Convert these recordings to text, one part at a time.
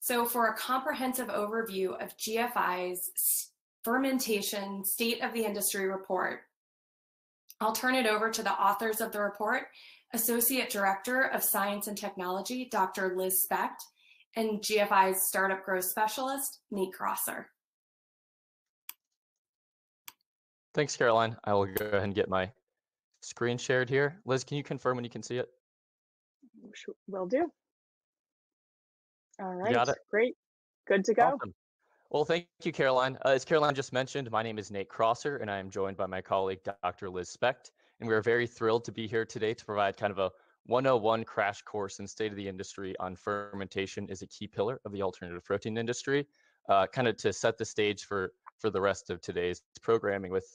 So for a comprehensive overview of GFI's fermentation state of the industry report, I'll turn it over to the authors of the report, Associate Director of Science and Technology, Dr. Liz Specht, and GFI's Startup Growth Specialist, Nate Crosser. Thanks, Caroline. I will go ahead and get my screen shared here. Liz, can you confirm when you can see it? Will do. All right, got it. Great. Good to go. Awesome. Well, thank you, Caroline. As Caroline just mentioned, my name is Nate Crosser, and I am joined by my colleague, Dr. Liz Specht. And we are very thrilled to be here today to provide kind of a 101 crash course in state of the industry on fermentation is a key pillar of the alternative protein industry, kind of to set the stage for the rest of today's programming with,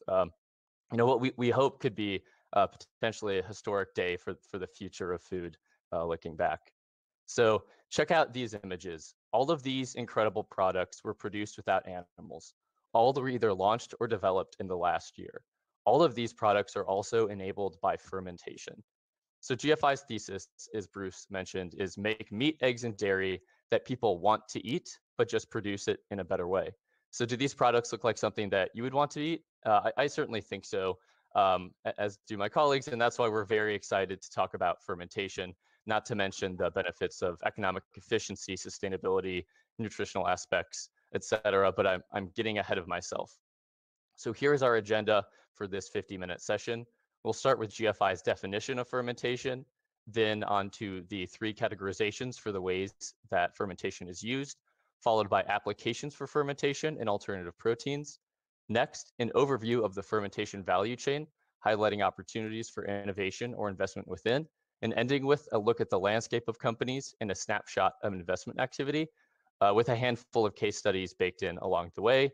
what we hope could be potentially a historic day for the future of food, looking back. So check out these images. All of these incredible products were produced without animals. All were either launched or developed in the last year. All of these products are also enabled by fermentation. So GFI's thesis, as Bruce mentioned, is make meat, eggs, and dairy that people want to eat, but just produce it in a better way. So do these products look like something that you would want to eat? I certainly think so, as do my colleagues, and that's why we're very excited to talk about fermentation, not to mention the benefits of economic efficiency, sustainability, nutritional aspects, etc. But I'm getting ahead of myself. So here's our agenda for this 50-minute session. We'll start with GFI's definition of fermentation, then on to the 3 categorizations for the ways that fermentation is used, followed by applications for fermentation in alternative proteins. Next, an overview of the fermentation value chain, highlighting opportunities for innovation or investment within, and ending with a look at the landscape of companies and a snapshot of investment activity, with a handful of case studies baked in along the way.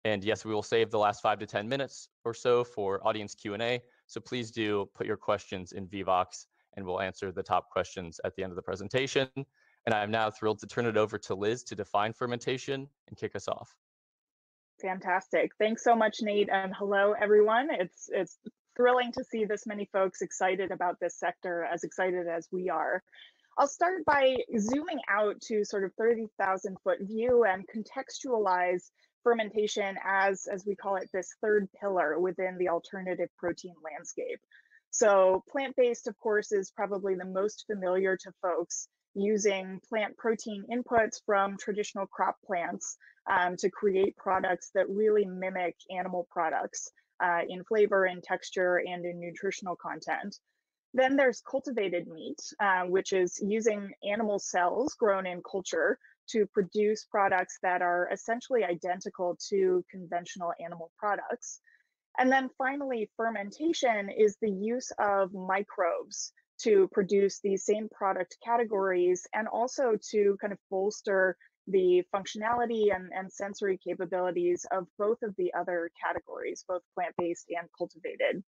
And yes, we will save the last 5 to 10 minutes or so for audience Q&A. So please do put your questions in Vvox, and we'll answer the top questions at the end of the presentation. And I'm now thrilled to turn it over to Liz to define fermentation and kick us off. Fantastic. Thanks so much, Nate. And hello, everyone. It's thrilling to see this many folks excited about this sector, as excited as we are. I'll start by zooming out to sort of 30,000 foot view and contextualize fermentation as we call it, this third pillar within the alternative protein landscape. So plant-based, of course, is probably the most familiar to folks, using plant protein inputs from traditional crop plants to create products that really mimic animal products in flavor and texture and in nutritional content. Then there's cultivated meat, which is using animal cells grown in culture to produce products that are essentially identical to conventional animal products. And then finally, fermentation is the use of microbes to produce these same product categories, and also to kind of bolster the functionality and sensory capabilities of both of the other categories, both plant-based and cultivated.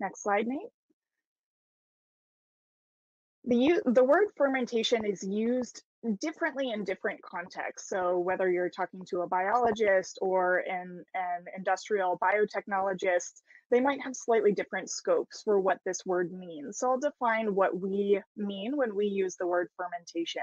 Next slide, Nate. The word fermentation is used differently in different contexts. So whether you're talking to a biologist or an industrial biotechnologist, they might have slightly different scopes for what this word means. So I'll define what we mean when we use the word fermentation.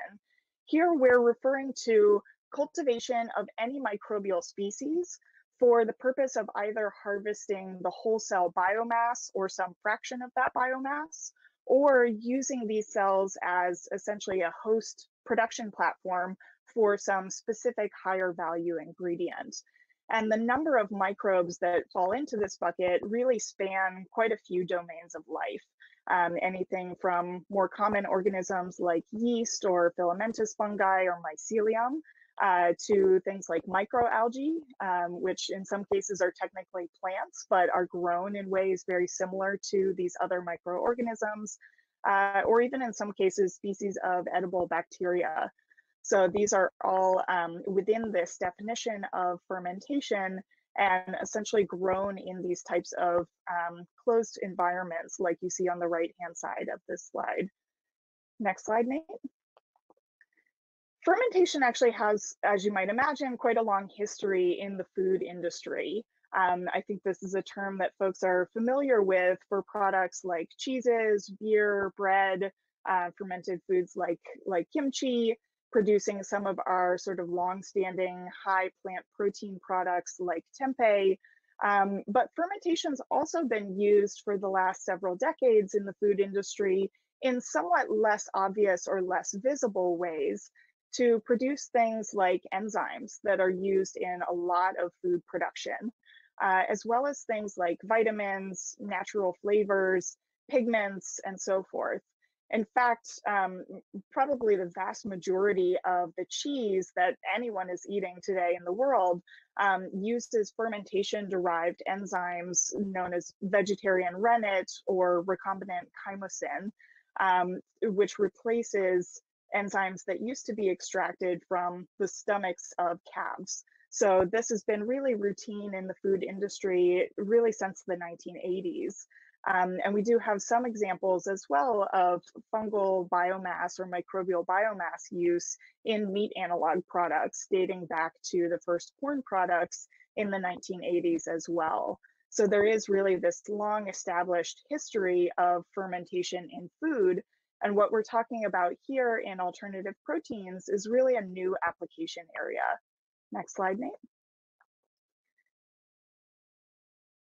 Here we're referring to cultivation of any microbial species for the purpose of either harvesting the whole cell biomass or some fraction of that biomass, or using these cells as essentially a host production platform for some specific higher value ingredient. And the number of microbes that fall into this bucket really span quite a few domains of life. Anything from more common organisms like yeast or filamentous fungi or mycelium, to things like microalgae, which in some cases are technically plants, but are grown in ways very similar to these other microorganisms, or even in some cases, species of edible bacteria. So these are all within this definition of fermentation, and essentially grown in these types of closed environments like you see on the right-hand side of this slide. Next slide, Nate. Fermentation actually has, as you might imagine, quite a long history in the food industry. I think this is a term that folks are familiar with for products like cheeses, beer, bread, fermented foods like kimchi, producing some of our sort of long-standing high plant protein products like tempeh. But fermentation's also been used for the last several decades in the food industry in somewhat less obvious or less visible ways to produce things like enzymes that are used in a lot of food production, as well as things like vitamins, natural flavors, pigments, and so forth. In fact, probably the vast majority of the cheese that anyone is eating today in the world uses fermentation-derived enzymes known as vegetarian rennet or recombinant chymosin, which replaces enzymes that used to be extracted from the stomachs of calves. So this has been really routine in the food industry really since the 1980s. And we do have some examples as well of fungal biomass or microbial biomass use in meat analog products dating back to the first corn products in the 1980s as well. So there is really this long established history of fermentation in food. And what we're talking about here in alternative proteins is really a new application area. Next slide, Nate.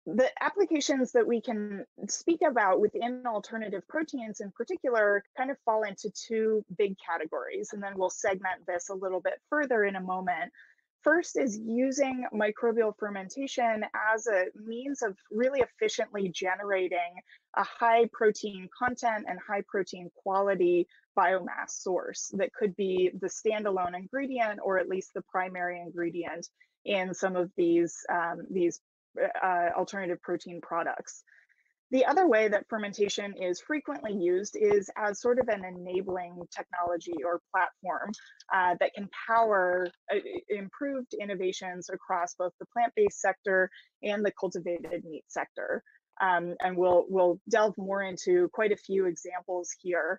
The applications that we can speak about within alternative proteins in particular kind of fall into two big categories, and then we'll segment this a little bit further in a moment. First is using microbial fermentation as a means of really efficiently generating a high protein content and high protein quality biomass source that could be the standalone ingredient or at least the primary ingredient in some of these alternative protein products. The other way that fermentation is frequently used is as sort of an enabling technology or platform that can power improved innovations across both the plant-based sector and the cultivated meat sector. And we'll delve more into quite a few examples here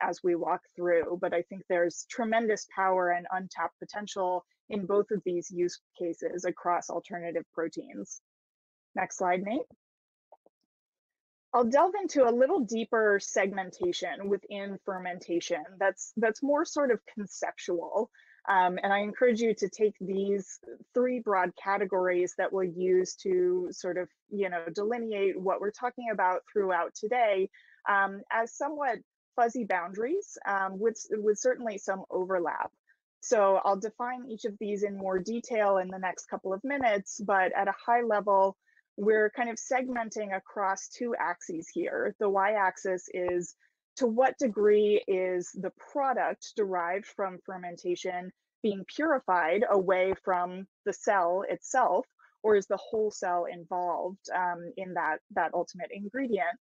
as we walk through, but I think there's tremendous power and untapped potential in both of these use cases across alternative proteins. Next slide, Nate. I'll delve into a little deeper segmentation within fermentation that's more sort of conceptual. And I encourage you to take these three broad categories that we'll use to sort of, delineate what we're talking about throughout today as somewhat fuzzy boundaries with certainly some overlap. So I'll define each of these in more detail in the next couple of minutes, but at a high level, we're kind of segmenting across two axes here. The y-axis is to what degree is the product derived from fermentation being purified away from the cell itself, or is the whole cell involved in that ultimate ingredient?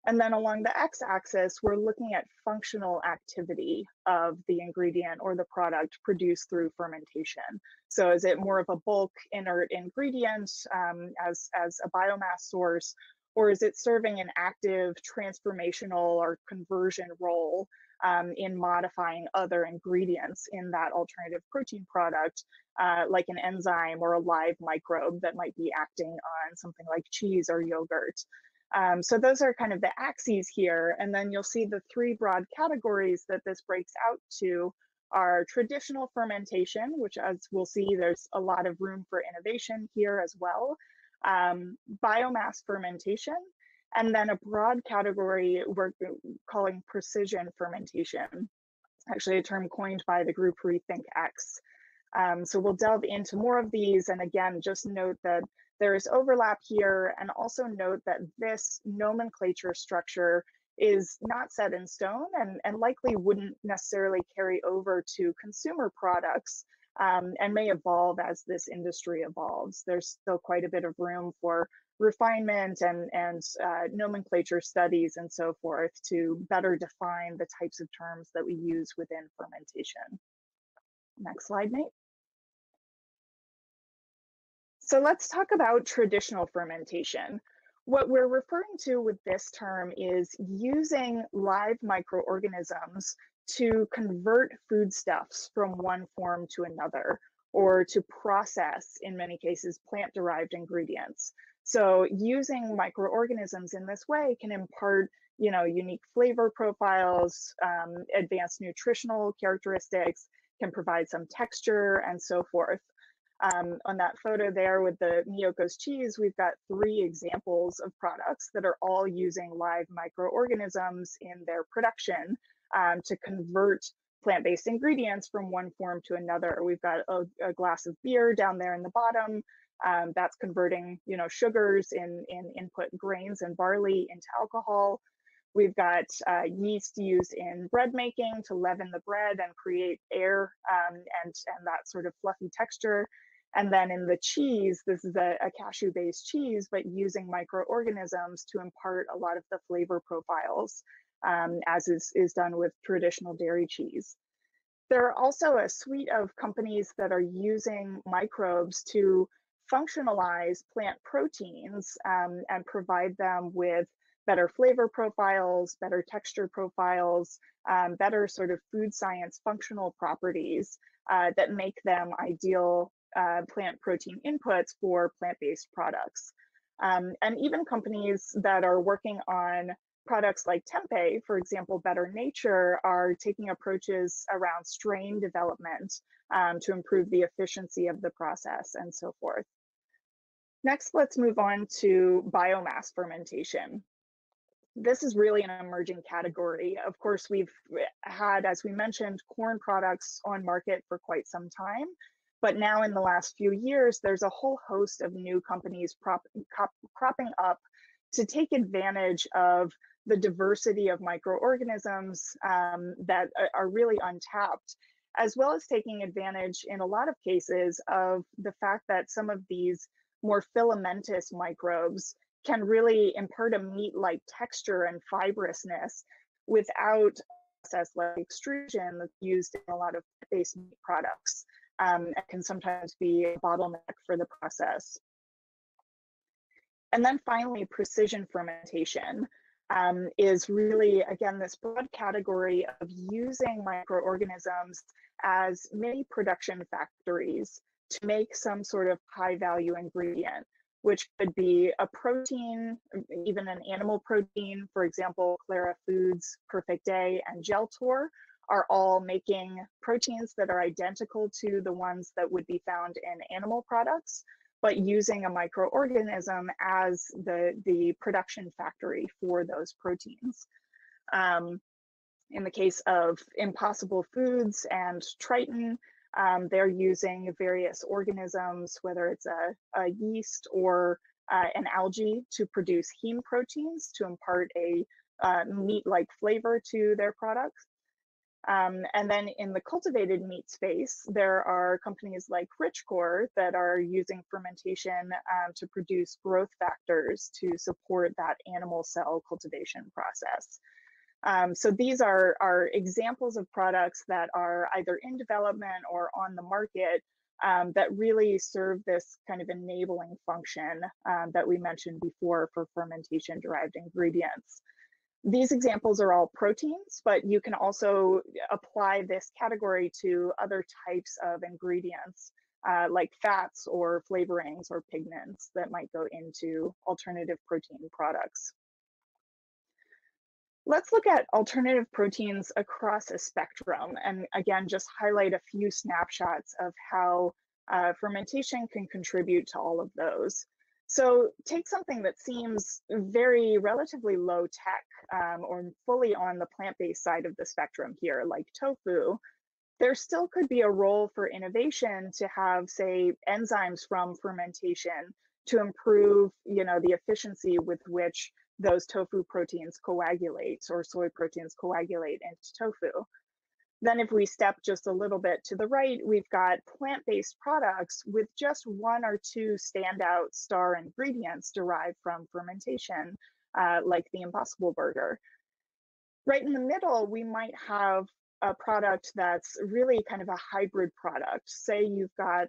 And then along the x-axis, we're looking at functional activity of the ingredient or the product produced through fermentation. So is it more of a bulk inert ingredient as a biomass source, or is it serving an active transformational or conversion role in modifying other ingredients in that alternative protein product, like an enzyme or a live microbe that might be acting on something like cheese or yogurt? So those are kind of the axes here. And then you'll see the three broad categories that this breaks out to are traditional fermentation, which as we'll see, there's a lot of room for innovation here as well, biomass fermentation, and then a broad category we're calling precision fermentation, actually a term coined by the group Rethink X. So we'll delve into more of these. And again, just note that there is overlap here, and also note that this nomenclature structure is not set in stone and likely wouldn't necessarily carry over to consumer products and may evolve as this industry evolves. There's still quite a bit of room for refinement and nomenclature studies and so forth to better define the types of terms that we use within fermentation. Next slide, Nate. So let's talk about traditional fermentation. What we're referring to with this term is using live microorganisms to convert foodstuffs from one form to another, or to process, in many cases, plant-derived ingredients. So using microorganisms in this way can impart, unique flavor profiles, advanced nutritional characteristics, can provide some texture, and so forth. On that photo there with the Miyoko's cheese, we've got 3 examples of products that are all using live microorganisms in their production to convert plant-based ingredients from one form to another. We've got a glass of beer down there in the bottom. That's converting, sugars in input grains and barley into alcohol. We've got yeast used in bread making to leaven the bread and create air and that sort of fluffy texture. And then in the cheese, this is a cashew-based cheese, but using microorganisms to impart a lot of the flavor profiles, as is done with traditional dairy cheese. There are also a suite of companies that are using microbes to functionalize plant proteins and provide them with better flavor profiles, better texture profiles, better sort of food science functional properties that make them ideal plant protein inputs for plant-based products. And even companies that are working on products like tempeh, for example, Better Nature, are taking approaches around strain development to improve the efficiency of the process and so forth. Next, let's move on to biomass fermentation. This is really an emerging category. Of course, we've had, as we mentioned, corn products on market for quite some time. But now in the last few years, there's a whole host of new companies cropping up to take advantage of the diversity of microorganisms that are really untapped, as well as taking advantage in a lot of cases of the fact that some of these more filamentous microbes can really impart a meat-like texture and fibrousness without a process like extrusion that's used in a lot of plant-based meat products. It can sometimes be a bottleneck for the process. And then finally, precision fermentation is really, again, this broad category of using microorganisms as mini production factories to make some sort of high value ingredient, which could be a protein, even an animal protein. For example, Clara Foods, Perfect Day, and Geltor are all making proteins that are identical to the ones that would be found in animal products, but using a microorganism as the production factory for those proteins. In the case of Impossible Foods and Triton, they're using various organisms, whether it's a yeast or an algae, to produce heme proteins to impart a meat-like flavor to their products. And then in the cultivated meat space, there are companies like Richcore that are using fermentation to produce growth factors to support that animal cell cultivation process. So these are examples of products that are either in development or on the market that really serve this kind of enabling function that we mentioned before for fermentation-derived ingredients. These examples are all proteins, but you can also apply this category to other types of ingredients like fats or flavorings or pigments that might go into alternative protein products. Let's look at alternative proteins across a spectrum, and again, just highlight a few snapshots of how fermentation can contribute to all of those. So take something that seems very relatively low tech or fully on the plant-based side of the spectrum here, like tofu. There still could be a role for innovation to have, say, enzymes from fermentation to improve, the efficiency with which those tofu proteins coagulate, or soy proteins coagulate into tofu. Then if we step just a little bit to the right, we've got plant-based products with just 1 or 2 standout star ingredients derived from fermentation, like the Impossible Burger. Right in the middle, we might have a product that's really kind of a hybrid product. Say you've got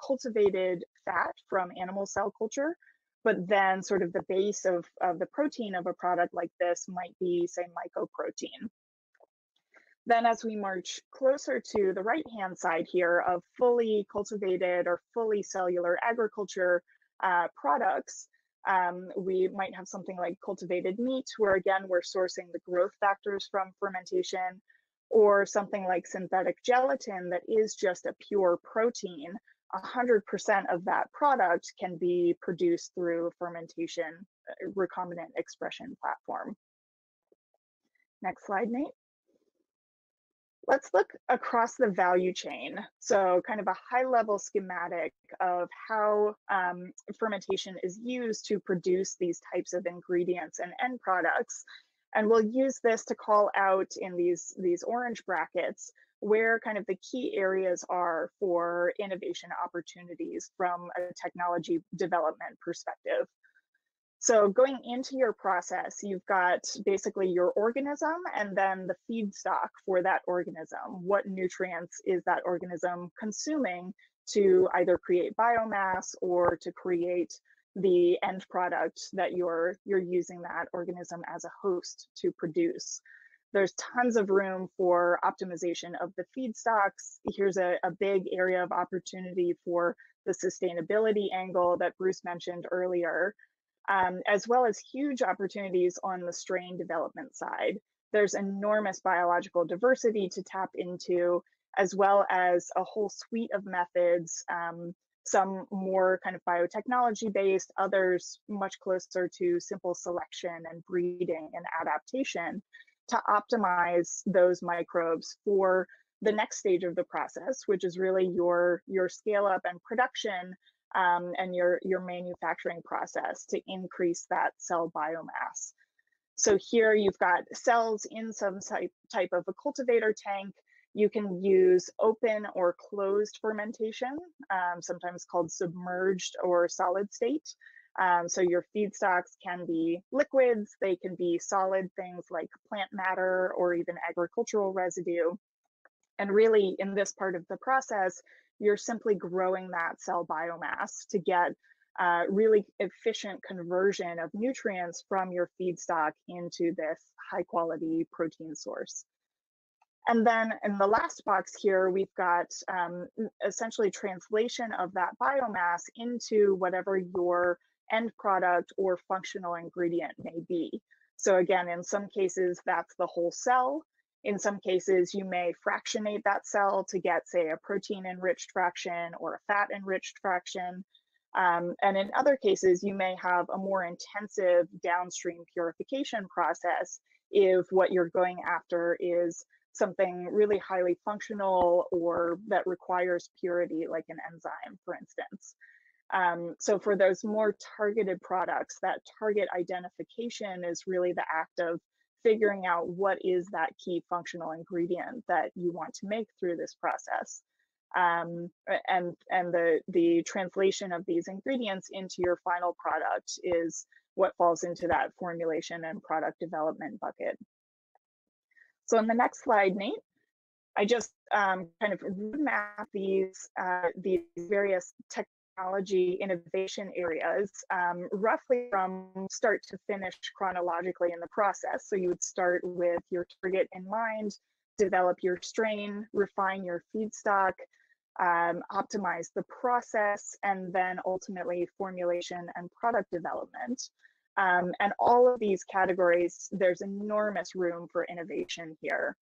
cultivated fat from animal cell culture, but then sort of the base of the protein of a product like this might be, say, mycoprotein. Then as we march closer to the right-hand side here of fully cultivated or fully cellular agriculture products, we might have something like cultivated meat, where again, we're sourcing the growth factors from fermentation. or something like synthetic gelatin that is just a pure protein, 100% of that product can be produced through fermentation recombinant expression platform. Next slide, Nate. Let's look across the value chain. So kind of a high-level schematic of how fermentation is used to produce these types of ingredients and end products. And we'll use this to call out in these orange brackets where kind of the key areas are for innovation opportunities from a technology development perspective. So going into your process, you've got basically your organism and then the feedstock for that organism. What nutrients is that organism consuming to either create biomass or to create the end product that you're using that organism as a host to produce. There's tons of room for optimization of the feedstocks. Here's a big area of opportunity for the sustainability angle that Bruce mentioned earlier. As well as huge opportunities on the strain development side. There's enormous biological diversity to tap into, as well as a whole suite of methods, some more kind of biotechnology based, others much closer to simple selection and breeding and adaptation to optimize those microbes for the next stage of the process, which is really your scale up and production and your manufacturing process to increase that cell biomass. So here you've got cells in some type of a cultivator tank. You can use open or closed fermentation, sometimes called submerged or solid state. So your feedstocks can be liquids, they can be solid things like plant matter or even agricultural residue. And really in this part of the process, you're simply growing that cell biomass to get really efficient conversion of nutrients from your feedstock into this high quality protein source. And then in the last box here, we've got essentially translation of that biomass into whatever your end product or functional ingredient may be. So again, in some cases, that's the whole cell. In some cases, you may fractionate that cell to get, say, a protein-enriched fraction or a fat-enriched fraction. And in other cases, you may have a more intensive downstream purification process if what you're going after is something really highly functional or that requires purity, like an enzyme, for instance. So for those more targeted products, that target identification is really the act of figuring out what is that key functional ingredient that you want to make through this process. And the translation of these ingredients into your final product is what falls into that formulation and product development bucket. So on the next slide, Nate, I just kind of map these various technology innovation areas roughly from start to finish chronologically in the process. So you would start with your target in mind, develop your strain, refine your feedstock, optimize the process, and then ultimately formulation and product development. And all of these categories, there's enormous room for innovation here.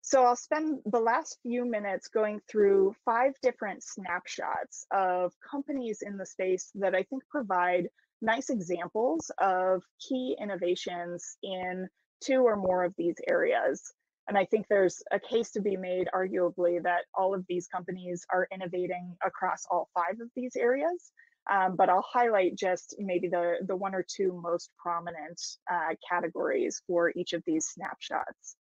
So I'll spend the last few minutes going through 5 different snapshots of companies in the space that I think provide nice examples of key innovations in 2 or more of these areas. And I think there's a case to be made, arguably, that all of these companies are innovating across all 5 of these areas. But I'll highlight just maybe the 1 or 2 most prominent categories for each of these snapshots.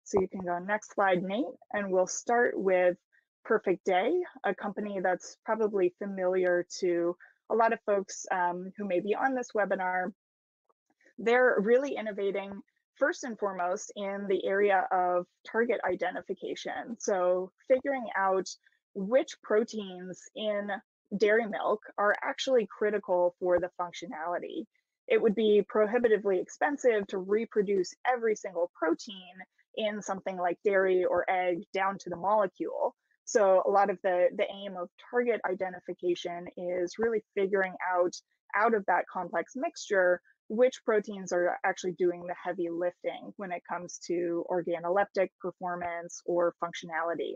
So you can go next slide, Nate, and we'll start with Perfect Day, a company that's probably familiar to a lot of folks who may be on this webinar. They're really innovating first and foremost in the area of target identification. So figuring out which proteins in dairy milk are actually critical for the functionality. It would be prohibitively expensive to reproduce every single protein in something like dairy or egg down to the molecule. So a lot of the aim of target identification is really figuring out of that complex mixture, which proteins are actually doing the heavy lifting when it comes to organoleptic performance or functionality.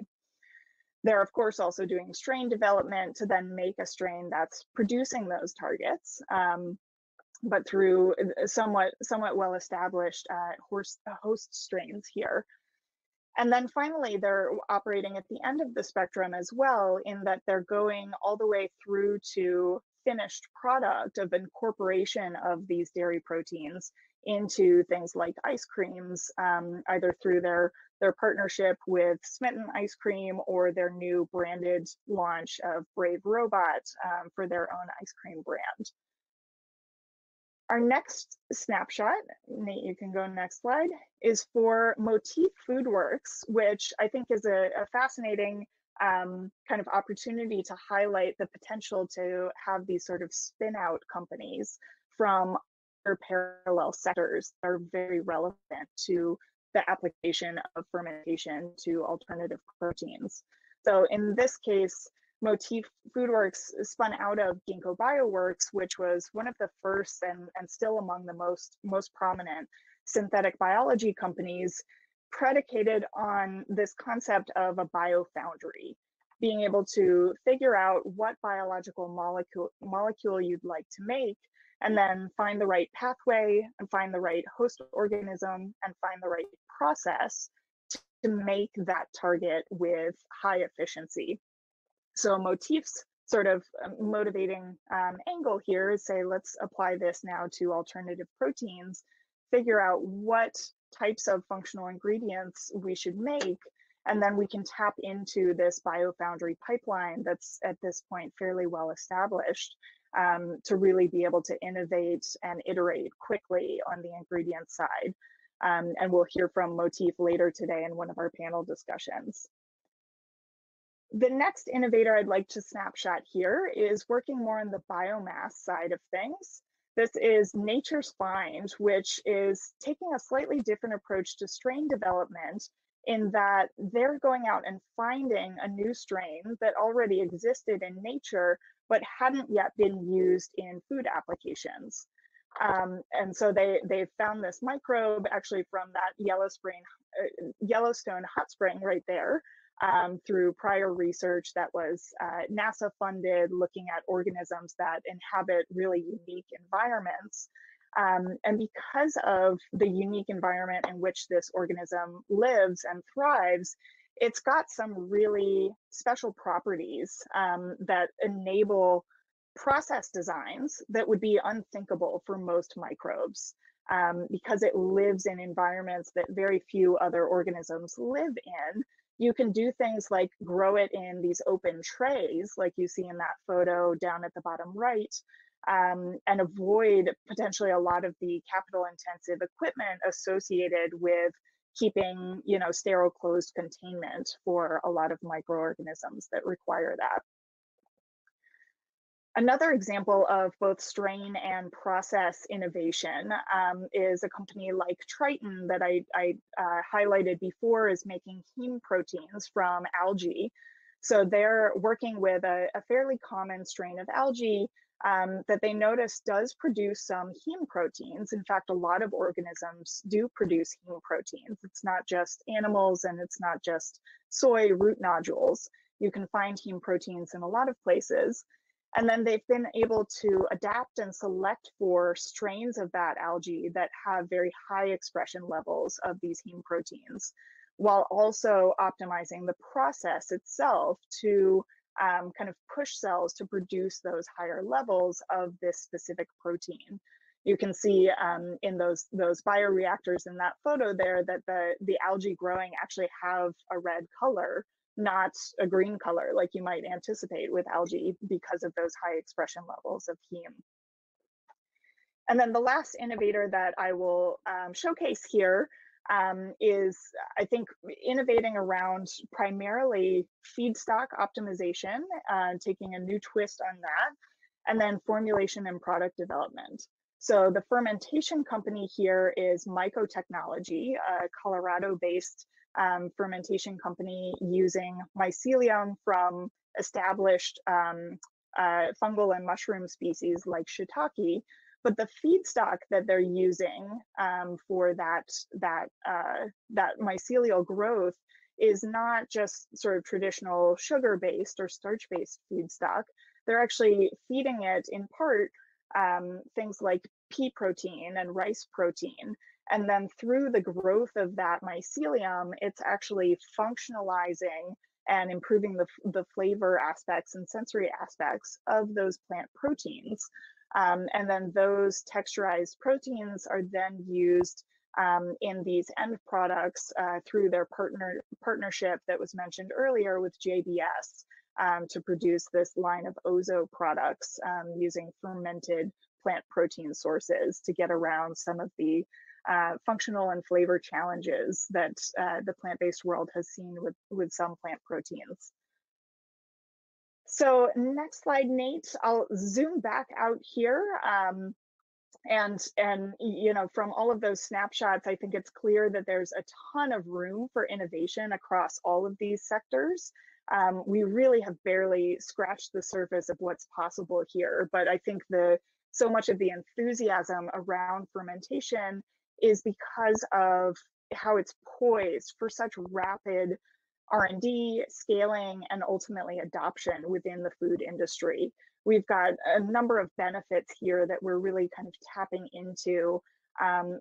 They're, of course, also doing strain development to then make a strain that's producing those targets, but through somewhat well-established host strains here. And then finally, they're operating at the end of the spectrum as well, in that they're going all the way through to finished product of incorporation of these dairy proteins into things like ice creams, either through their partnership with Smitten Ice Cream or their new branded launch of Brave Robot for their own ice cream brand. Our next snapshot, Nate, you can go next slide, is for Motif Foodworks, which I think is a fascinating kind of opportunity to highlight the potential to have these sort of spin out companies from other parallel sectors that are very relevant to the application of fermentation to alternative proteins. So in this case, Motif Foodworks spun out of Ginkgo Bioworks, which was one of the first and still among the most prominent synthetic biology companies, predicated on this concept of a biofoundry, being able to figure out what biological molecule you'd like to make, and then find the right pathway and find the right host organism and find the right process to make that target with high efficiency. So Motif's sort of motivating angle here is say, let's apply this now to alternative proteins, figure out what types of functional ingredients we should make, and then we can tap into this biofoundry pipeline that's at this point fairly well established to really be able to innovate and iterate quickly on the ingredient side. And we'll hear from Motif later today in one of our panel discussions. The next innovator I'd like to snapshot here is working more on the biomass side of things. This is Nature's Find, which is taking a slightly different approach to strain development in that they're going out and finding a new strain that already existed in nature, but hadn't yet been used in food applications. And so they found this microbe actually from that Yellowstone hot spring right there. Through prior research that was NASA funded, looking at organisms that inhabit really unique environments. And because of the unique environment in which this organism lives and thrives, it's got some really special properties that enable process designs that would be unthinkable for most microbes. Because it lives in environments that very few other organisms live in, you can do things like grow it in these open trays, like you see in that photo down at the bottom right, and avoid potentially a lot of the capital intensive equipment associated with keeping, sterile closed containment for a lot of microorganisms that require that. Another example of both strain and process innovation is a company like Triton that I highlighted before, is making heme proteins from algae. So they're working with a fairly common strain of algae that they notice does produce some heme proteins. In fact, a lot of organisms do produce heme proteins. It's not just animals and it's not just soy root nodules. You can find heme proteins in a lot of places. And then they've been able to adapt and select for strains of that algae that have very high expression levels of these heme proteins, while also optimizing the process itself to kind of push cells to produce those higher levels of this specific protein. You can see in those bioreactors in that photo there that the algae growing actually have a red color, not a green color like you might anticipate with algae because of those high expression levels of heme. And then the last innovator that I will showcase here is, I think, innovating around primarily feedstock optimization, taking a new twist on that, and then formulation and product development. So the fermentation company here is Mycotechnology, a Colorado-based fermentation company using mycelium from established fungal and mushroom species like shiitake, but the feedstock that they're using for that mycelial growth is not just sort of traditional sugar-based or starch-based feedstock. They're actually feeding it in part things like pea protein and rice protein. And then through the growth of that mycelium, it's actually functionalizing and improving the flavor aspects and sensory aspects of those plant proteins. And then those texturized proteins are then used in these end products through their partnership that was mentioned earlier with JBS to produce this line of Ozo products using fermented plant protein sources to get around some of the functional and flavor challenges that the plant-based world has seen with some plant proteins. So next slide, Nate. I'll zoom back out here. And you know, from all of those snapshots, I think it's clear that there's a ton of room for innovation across all of these sectors. We really have barely scratched the surface of what's possible here, but I think so much of the enthusiasm around fermentation is because of how it's poised for such rapid R&D, scaling, and ultimately adoption within the food industry. We've got a number of benefits here that we're really kind of tapping into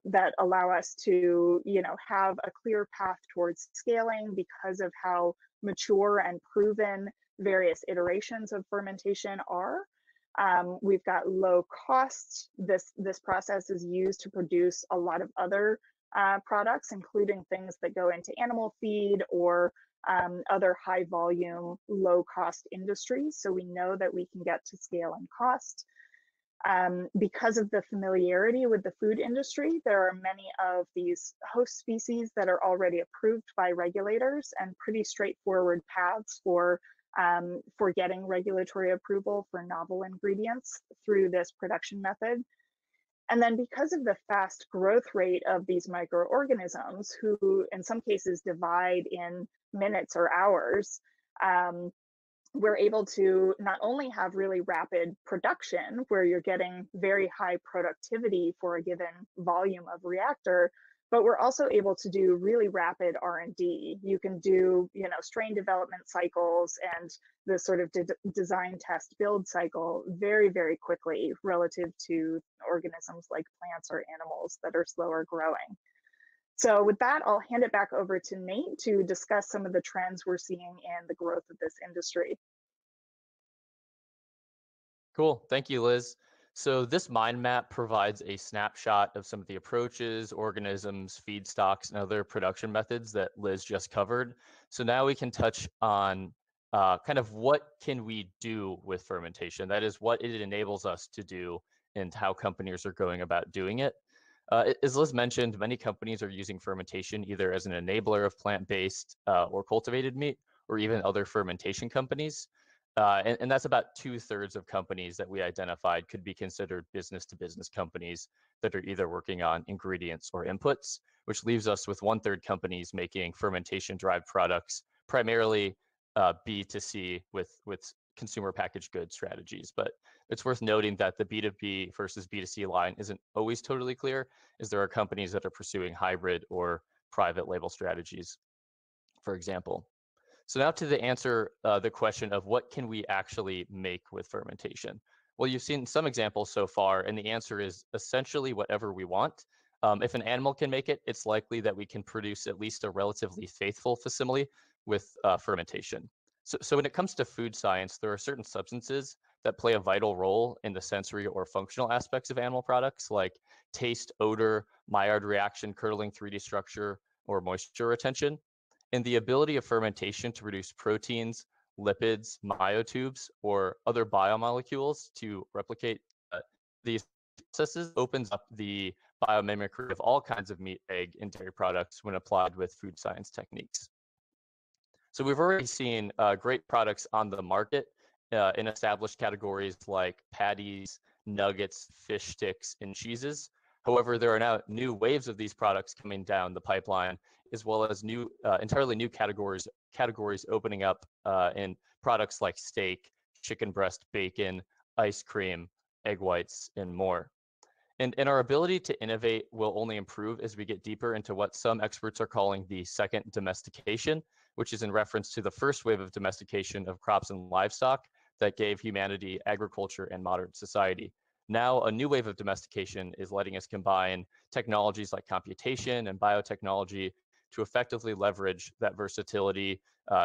that allow us to, you know, have a clear path towards scaling because of how mature and proven various iterations of fermentation are. We've got low costs. This process is used to produce a lot of other products, including things that go into animal feed or other high volume, low cost industries. So we know that we can get to scale and cost. Because of the familiarity with the food industry, there are many of these host species that are already approved by regulators and pretty straightforward paths for getting regulatory approval for novel ingredients through this production method. And then because of the fast growth rate of these microorganisms, who in some cases divide in minutes or hours, we're able to not only have really rapid production where you're getting very high productivity for a given volume of reactor, but we're also able to do really rapid R&D. You can do, you know, strain development cycles and the sort of design test build cycle very, very quickly relative to organisms like plants or animals that are slower growing. So with that, I'll hand it back over to Nate to discuss some of the trends we're seeing in the growth of this industry. Cool, thank you, Liz. So this mind map provides a snapshot of some of the approaches, organisms, feedstocks, and other production methods that Liz just covered. So now we can touch on kind of what can we do with fermentation. That is what it enables us to do and how companies are going about doing it. As Liz mentioned, many companies are using fermentation either as an enabler of plant-based or cultivated meat, or even other fermentation companies. And that's about 2/3 of companies that we identified could be considered business-to-business companies that are either working on ingredients or inputs, which leaves us with 1/3 companies making fermentation-derived products, primarily B2C with consumer packaged goods strategies. But it's worth noting that the B2B versus B2C line isn't always totally clear, as there are companies that are pursuing hybrid or private label strategies, for example. So now to answer the question of what can we actually make with fermentation? Well, you've seen some examples so far, and the answer is essentially whatever we want. If an animal can make it, it's likely that we can produce at least a relatively faithful facsimile with fermentation. So when it comes to food science, there are certain substances that play a vital role in the sensory or functional aspects of animal products, like taste, odor, Maillard reaction, curdling 3D structure, or moisture retention. And the ability of fermentation to produce proteins, lipids, myotubes, or other biomolecules to replicate these processes opens up the biomimicry of all kinds of meat, egg, and dairy products when applied with food science techniques. So we've already seen great products on the market in established categories like patties, nuggets, fish sticks, and cheeses. However, there are now new waves of these products coming down the pipeline, as well as entirely new categories opening up in products like steak, chicken breast, bacon, ice cream, egg whites, and more. And our ability to innovate will only improve as we get deeper into what some experts are calling the second domestication, which is in reference to the first wave of domestication of crops and livestock that gave humanity agriculture and modern society. Now, a new wave of domestication is letting us combine technologies like computation and biotechnology to effectively leverage that versatility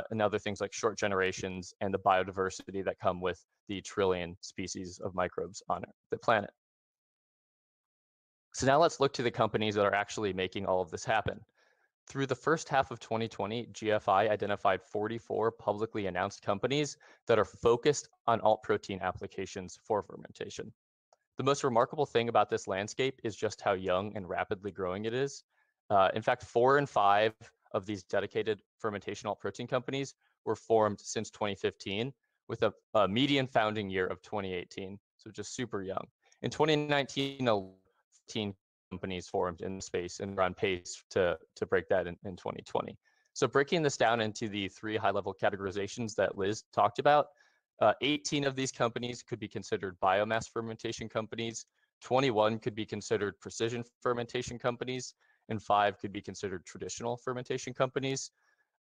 and other things like short generations and the biodiversity that come with the trillion species of microbes on the planet. So now let's look to the companies that are actually making all of this happen. Through the first half of 2020, GFI identified 44 publicly announced companies that are focused on alt protein applications for fermentation. The most remarkable thing about this landscape is just how young and rapidly growing it is. In fact, 4 and 5 of these dedicated fermentation alt protein companies were formed since 2015, with a median founding year of 2018, so just super young. In 2019, 15 companies formed in the space and are on pace to break that in 2020. So breaking this down into the 3 high-level categorizations that Liz talked about, 18 of these companies could be considered biomass fermentation companies, 21 could be considered precision fermentation companies, and 5 could be considered traditional fermentation companies.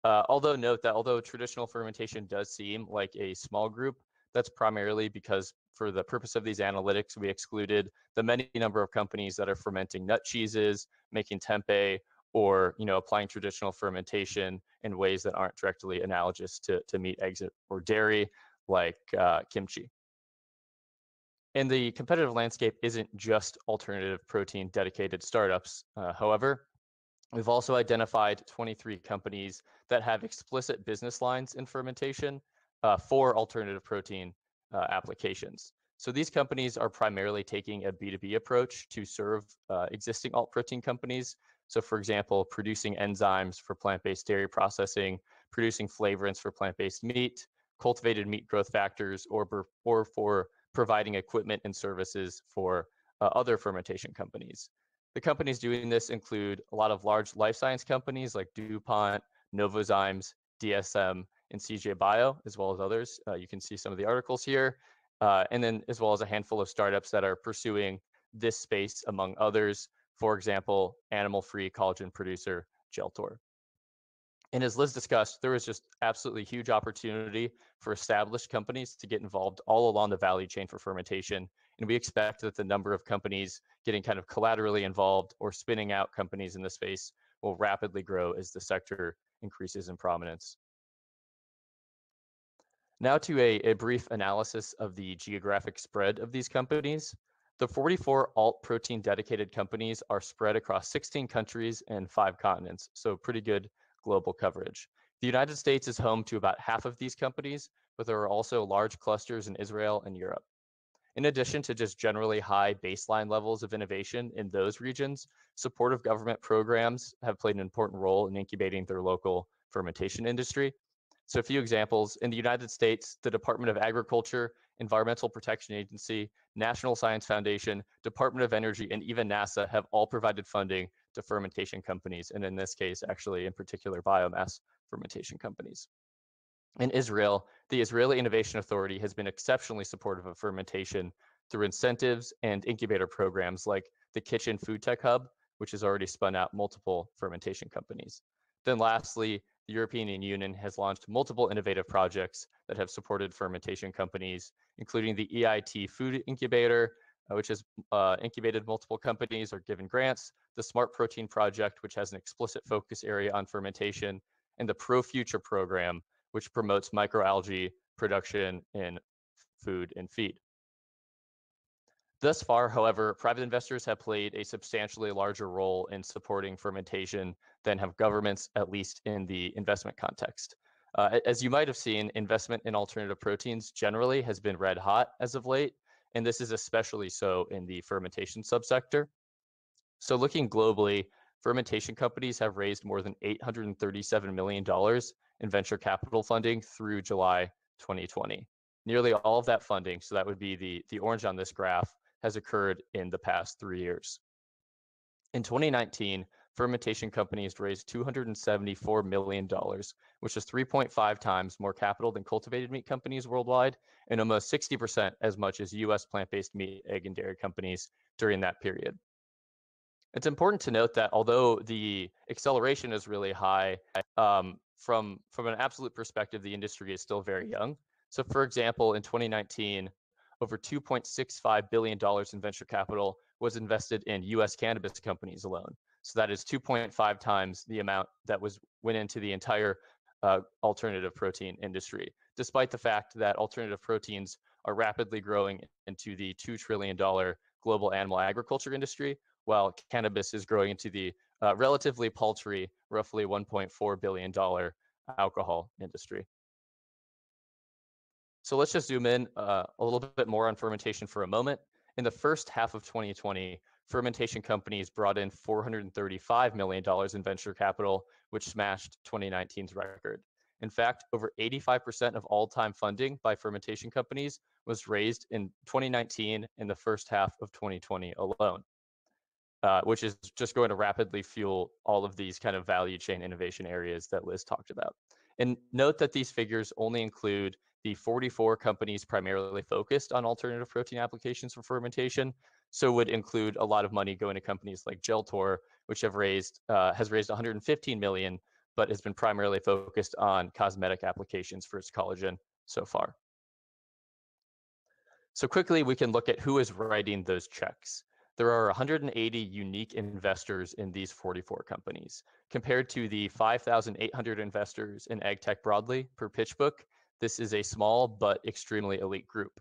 Although note that although traditional fermentation does seem like a small group, that's primarily because for the purpose of these analytics, we excluded the many number of companies that are fermenting nut cheeses, making tempeh, or applying traditional fermentation in ways that aren't directly analogous to meat, eggs, or dairy, like kimchi. And the competitive landscape isn't just alternative protein dedicated startups. However, we've also identified 23 companies that have explicit business lines in fermentation for alternative protein applications. So these companies are primarily taking a B2B approach to serve existing alt protein companies. So for example, producing enzymes for plant-based dairy processing, producing flavorants for plant-based meat, cultivated meat growth factors, or for providing equipment and services for other fermentation companies. The companies doing this include a lot of large life science companies like DuPont, Novozymes, DSM, and CJ Bio, as well as others. You can see some of the articles here. And then as well as a handful of startups that are pursuing this space, among others. For example, animal-free collagen producer, Geltor. And as Liz discussed, there was just absolutely huge opportunity for established companies to get involved all along the value chain for fermentation. And we expect that the number of companies getting kind of collaterally involved or spinning out companies in the space will rapidly grow as the sector increases in prominence. Now to a brief analysis of the geographic spread of these companies. The 44 alt protein dedicated companies are spread across 16 countries and 5 continents, so pretty good global coverage. The United States is home to about half of these companies, but there are also large clusters in Israel and Europe. In addition to just generally high baseline levels of innovation in those regions, supportive government programs have played an important role in incubating their local fermentation industry. So a few examples: in the United States, the Department of Agriculture, Environmental Protection Agency, National Science Foundation, Department of Energy, and even NASA have all provided funding to fermentation companies, and in this case, actually in particular, biomass fermentation companies. In Israel, the Israeli Innovation Authority has been exceptionally supportive of fermentation through incentives and incubator programs like the Kitchen Food Tech Hub, which has already spun out multiple fermentation companies. Then lastly, the European Union has launched multiple innovative projects that have supported fermentation companies, including the EIT Food Incubator, which has incubated multiple companies or given grants, the Smart Protein Project, which has an explicit focus area on fermentation, and the Pro Future program, which promotes microalgae production in food and feed. Thus far, however, private investors have played a substantially larger role in supporting fermentation than have governments, at least in the investment context. As you might have seen, investment in alternative proteins generally has been red hot as of late, and this is especially so in the fermentation subsector. So looking globally, fermentation companies have raised more than $837 million in venture capital funding through July 2020. Nearly all of that funding, so that would be the orange on this graph, has occurred in the past 3 years. In 2019, fermentation companies raised $274 million, which is 3.5 times more capital than cultivated meat companies worldwide, and almost 60% as much as US plant-based meat, egg, and dairy companies during that period. It's important to note that although the acceleration is really high, from an absolute perspective, the industry is still very young. So for example, in 2019, over $2.65 billion in venture capital was invested in US cannabis companies alone. So that is 2.5 times the amount that went into the entire alternative protein industry, despite the fact that alternative proteins are rapidly growing into the $2 trillion global animal agriculture industry, while cannabis is growing into the relatively paltry, roughly $1.4 billion alcohol industry. So let's just zoom in a little bit more on fermentation for a moment. In the first half of 2020, fermentation companies brought in $435 million in venture capital, which smashed 2019's record. In fact, over 85% of all-time funding by fermentation companies was raised in 2019 and the first half of 2020 alone, which is just going to rapidly fuel all of these kind of value chain innovation areas that Liz talked about. And note that these figures only include the 44 companies primarily focused on alternative protein applications for fermentation. So would include a lot of money going to companies like Geltor, which has raised 115 million, but has been primarily focused on cosmetic applications for its collagen so far. So quickly, we can look at who is writing those checks. There are 180 unique investors in these 44 companies. Compared to the 5,800 investors in ag tech broadly per PitchBook, this is a small but extremely elite group.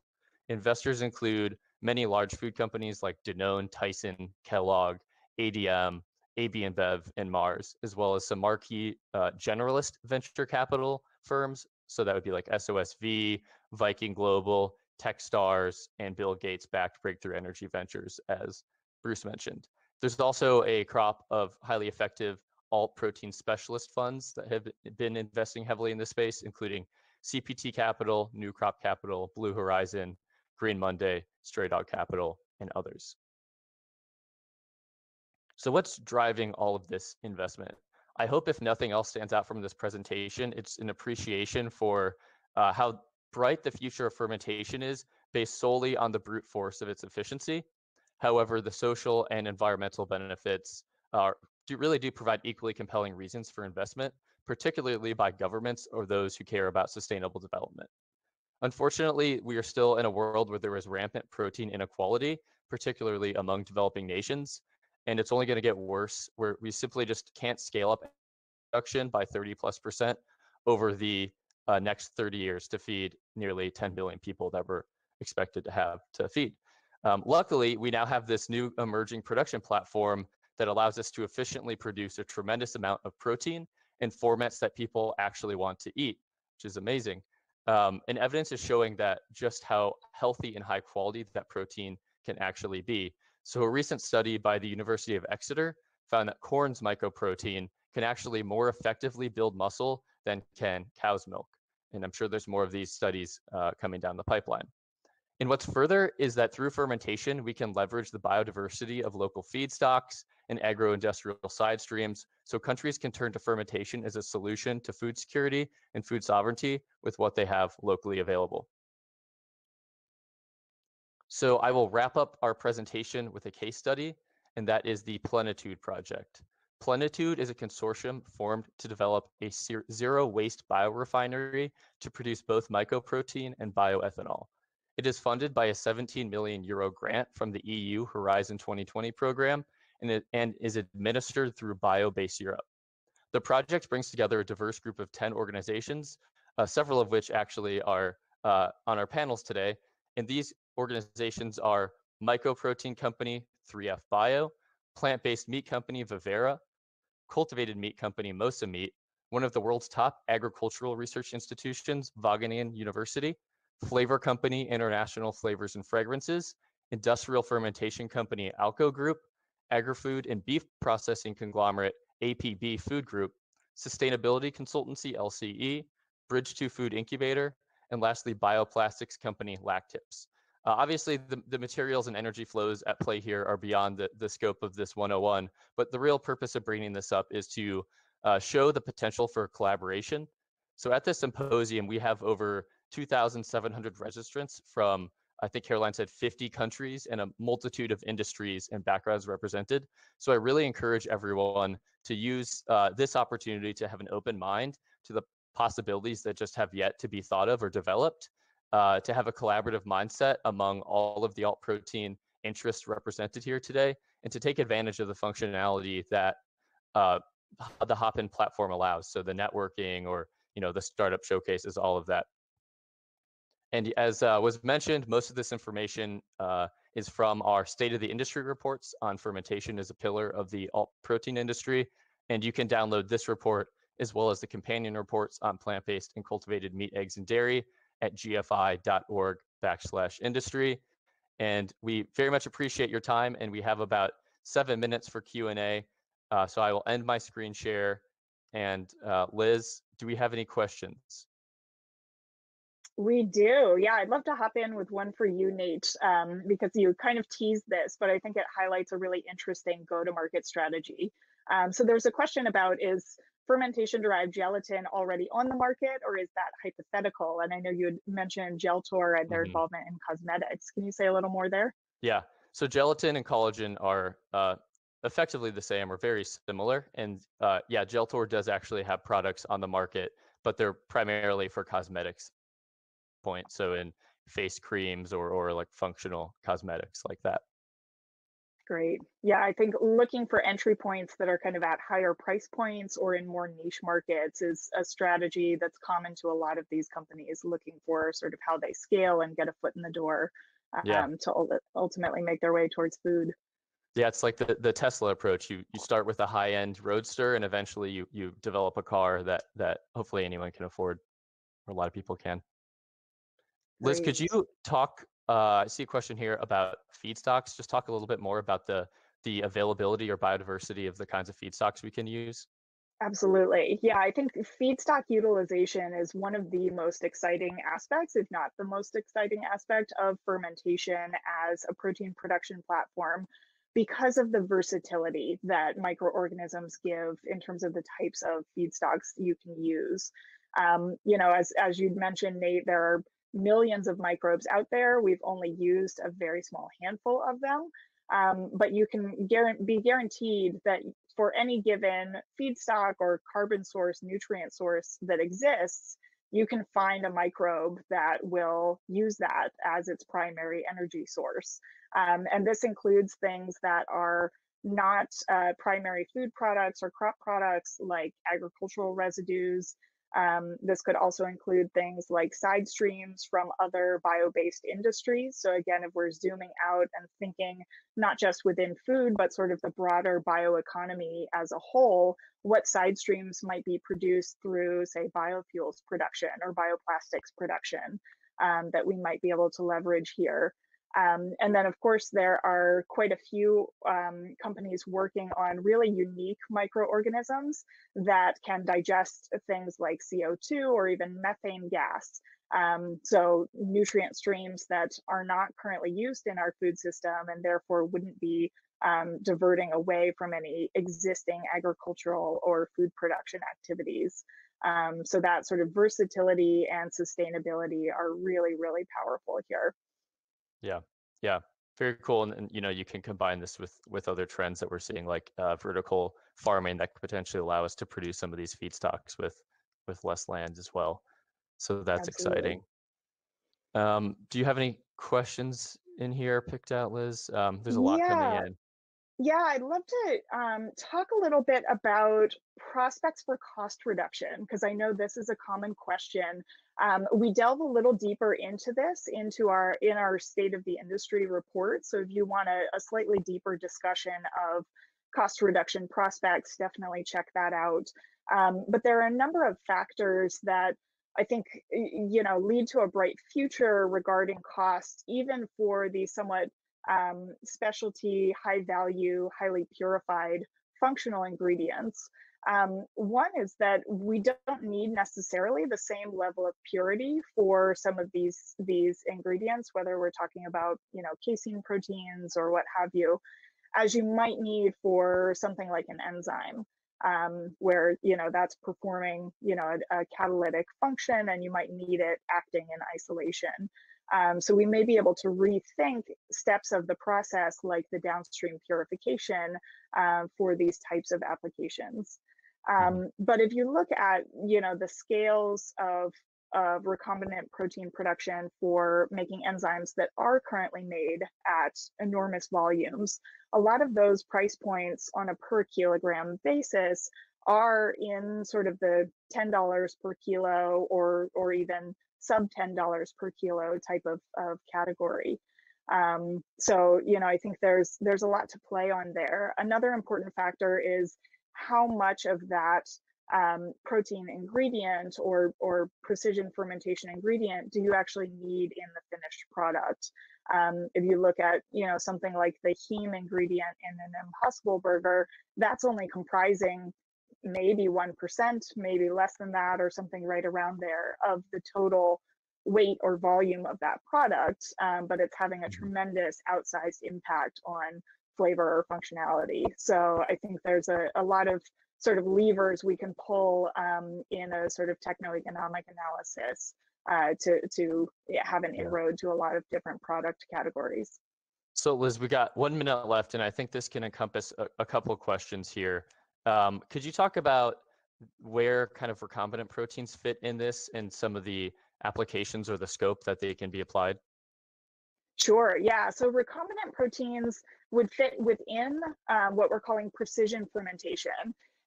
Investors include many large food companies like Danone, Tyson, Kellogg, ADM, AB InBev, and Mars, as well as some marquee generalist venture capital firms. So that would be like SOSV, Viking Global, Techstars, and Bill Gates-backed Breakthrough Energy Ventures, as Bruce mentioned. There's also a crop of highly effective alt protein specialist funds that have been investing heavily in this space, including CPT Capital, New Crop Capital, Blue Horizon, Green Monday, Stray Dog Capital, and others. So what's driving all of this investment? I hope if nothing else stands out from this presentation, it's an appreciation for how bright the future of fermentation is based solely on the brute force of its efficiency. However, the social and environmental benefits really do provide equally compelling reasons for investment, particularly by governments or those who care about sustainable development. Unfortunately, we are still in a world where there is rampant protein inequality, particularly among developing nations, and it's only going to get worse, where we simply just can't scale up production by 30+% over the next 30 years to feed nearly 10 billion people that we're expected to have to feed. Luckily, we now have this new emerging production platform that allows us to efficiently produce a tremendous amount of protein in formats that people actually want to eat, which is amazing. And evidence is showing that just how healthy and high quality that protein can actually be. So a recent study by the University of Exeter found that corn's mycoprotein can actually more effectively build muscle than can cow's milk. And I'm sure there's more of these studies coming down the pipeline. And what's further is that through fermentation, we can leverage the biodiversity of local feedstocks and agro-industrial side streams, so countries can turn to fermentation as a solution to food security and food sovereignty with what they have locally available. So I will wrap up our presentation with a case study, and that is the Plenitude project. Plenitude is a consortium formed to develop a zero-waste biorefinery to produce both mycoprotein and bioethanol. It is funded by a 17 million euro grant from the EU Horizon 2020 program and is administered through BioBase Europe. The project brings together a diverse group of 10 organizations, several of which actually are on our panels today. And these organizations are mycoprotein company 3F Bio, plant-based meat company Vivera, cultivated meat company Mosa Meat, one of the world's top agricultural research institutions, Wageningen University, flavor company International Flavors and Fragrances, industrial fermentation company Alco Group, agri-food and beef processing conglomerate APB Food Group, sustainability consultancy LCE, Bridge to Food Incubator, and lastly, bioplastics company Lactips. Obviously, the materials and energy flows at play here are beyond the scope of this 101, but the real purpose of bringing this up is to show the potential for collaboration. So at this symposium, we have over 2,700 registrants from, I think Caroline said, 50 countries and a multitude of industries and backgrounds represented. So I really encourage everyone to use this opportunity to have an open mind to the possibilities that just have yet to be thought of or developed, to have a collaborative mindset among all of the alt protein interests represented here today, and to take advantage of the functionality that the Hopin platform allows. So the networking, or the startup showcases, all of that. And as was mentioned, most of this information is from our State of the Industry reports on fermentation as a pillar of the alt protein industry. And you can download this report as well as the companion reports on plant-based and cultivated meat, eggs, and dairy at gfi.org/industry. And we very much appreciate your time, and we have about 7 minutes for Q&A. So I will end my screen share. And Liz, do we have any questions? We do. Yeah, I'd love to hop in with one for you, Nate, because you kind of teased this, but I think it highlights a really interesting go-to-market strategy. So there's a question about, is fermentation-derived gelatin already on the market, or is that hypothetical? And I know you had mentioned Geltor and their involvement in cosmetics. Can you say a little more there? Yeah. So gelatin and collagen are effectively the same, or very similar. And yeah, Geltor does actually have products on the market, but they're primarily for cosmetics point. So in face creams or like functional cosmetics like that. Great. Yeah, I think looking for entry points that are kind of at higher price points or in more niche markets is a strategy that's common to a lot of these companies, looking for sort of how they scale and get a foot in the door to ultimately make their way towards food. Yeah, it's like the Tesla approach. You start with a high-end roadster, and eventually you develop a car that hopefully anyone can afford, or a lot of people can. Liz, could you talk, I see a question here about feedstocks. Just talk a little bit more about the availability or biodiversity of the kinds of feedstocks we can use. Absolutely. Yeah, I think feedstock utilization is one of the most exciting aspects, if not the most exciting aspect of fermentation as a protein production platform, because of the versatility that microorganisms give in terms of the types of feedstocks you can use. As you'd mentioned, Nate, there are millions of microbes out there. We've only used a very small handful of them. But you can be guaranteed that for any given feedstock or carbon source, nutrient source that exists, you can find a microbe that will use that as its primary energy source. And this includes things that are not primary food products or crop products like agricultural residues. This could also include things like side streams from other bio-based industries. So again, if we're zooming out and thinking not just within food, but sort of the broader bioeconomy as a whole, what side streams might be produced through, say, biofuels production or bioplastics production that we might be able to leverage here. And then, of course, there are quite a few companies working on really unique microorganisms that can digest things like CO2 or even methane gas. So nutrient streams that are not currently used in our food system and therefore wouldn't be diverting away from any existing agricultural or food production activities. So that sort of versatility and sustainability are really, really powerful here. Yeah, very cool. And you can combine this with other trends that we're seeing, like vertical farming that could potentially allow us to produce some of these feedstocks with less land as well. So that's Absolutely. exciting. Do you have any questions in here picked out, Liz? There's a lot coming in. Yeah, I'd love to talk a little bit about prospects for cost reduction, because I know this is a common question. We delve a little deeper into this in our State of the Industry report. So if you want a slightly deeper discussion of cost reduction prospects, definitely check that out. But there are a number of factors that I think lead to a bright future regarding cost, even for the somewhat specialty, high value, highly purified functional ingredients. One is that we don't need necessarily the same level of purity for some of these ingredients, whether we're talking about, you know, casein proteins or what have you, as you might need for something like an enzyme, where, you know, that's performing, you know, a catalytic function, and you might need it acting in isolation. So we may be able to rethink steps of the process, like the downstream purification, for these types of applications. But if you look at, you know, the scales of recombinant protein production for making enzymes that are currently made at enormous volumes, a lot of those price points on a per kilogram basis are in sort of the $10 per kilo, or even sub $10 per kilo type of category. So, you know, I think there's a lot to play on there. Another important factor is how much of that protein ingredient or precision fermentation ingredient do you actually need in the finished product. If you look at, you know, something like the heme ingredient in an Impossible Burger, that's only comprising maybe 1%, maybe less than that, or something right around there, of the total weight or volume of that product, but it's having a tremendous outsized impact on flavor or functionality. So I think there's a lot of sort of levers we can pull in a sort of techno-economic analysis to have an inroad to a lot of different product categories. So Liz, we got 1 minute left, and I think this can encompass a couple of questions here. Could you talk about where kind of recombinant proteins fit in this, and some of the applications or the scope that they can be applied? Sure, yeah. So recombinant proteins would fit within what we're calling precision fermentation.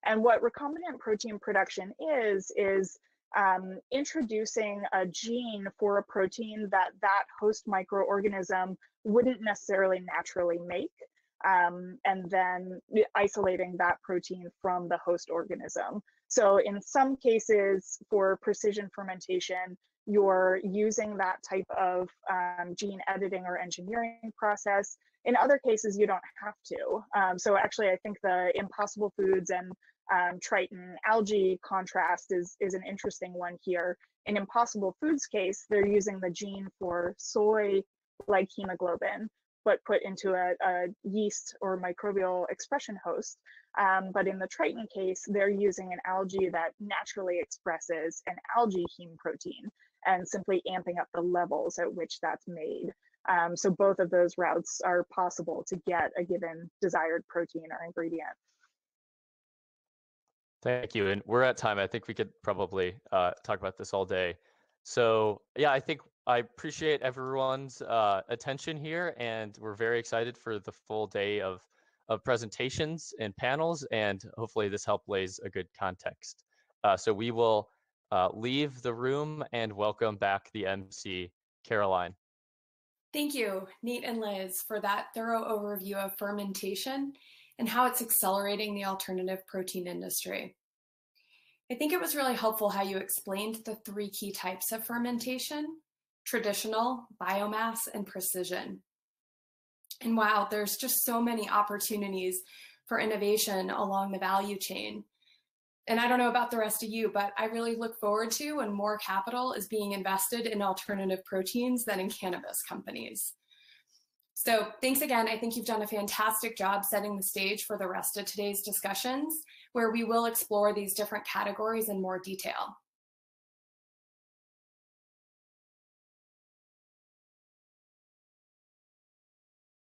And what recombinant protein production is introducing a gene for a protein that host microorganism wouldn't necessarily naturally make, and then isolating that protein from the host organism. So in some cases for precision fermentation, you're using that type of gene editing or engineering process. In other cases, you don't have to. So actually, I think the Impossible Foods and Triton algae contrast is an interesting one here. In Impossible Foods case, they're using the gene for soy-like hemoglobin, but put into a yeast or microbial expression host. But in the Triton case, they're using an algae that naturally expresses an algae heme protein, and simply amping up the levels at which that's made. So both of those routes are possible to get a given desired protein or ingredient. Thank you. And we're at time. I think we could probably talk about this all day. So yeah, I appreciate everyone's attention here, and we're very excited for the full day of presentations and panels, and hopefully this help lays a good context. So we will leave the room and welcome back the MC, Caroline. Thank you, Nate and Liz, for that thorough overview of fermentation and how it's accelerating the alternative protein industry. I think it was really helpful how you explained the 3 key types of fermentation: traditional, biomass, and precision. And wow, there's just so many opportunities for innovation along the value chain. And I don't know about the rest of you, but I really look forward to when more capital is being invested in alternative proteins than in cannabis companies. So thanks again. I think you've done a fantastic job setting the stage for the rest of today's discussions, where we will explore these different categories in more detail.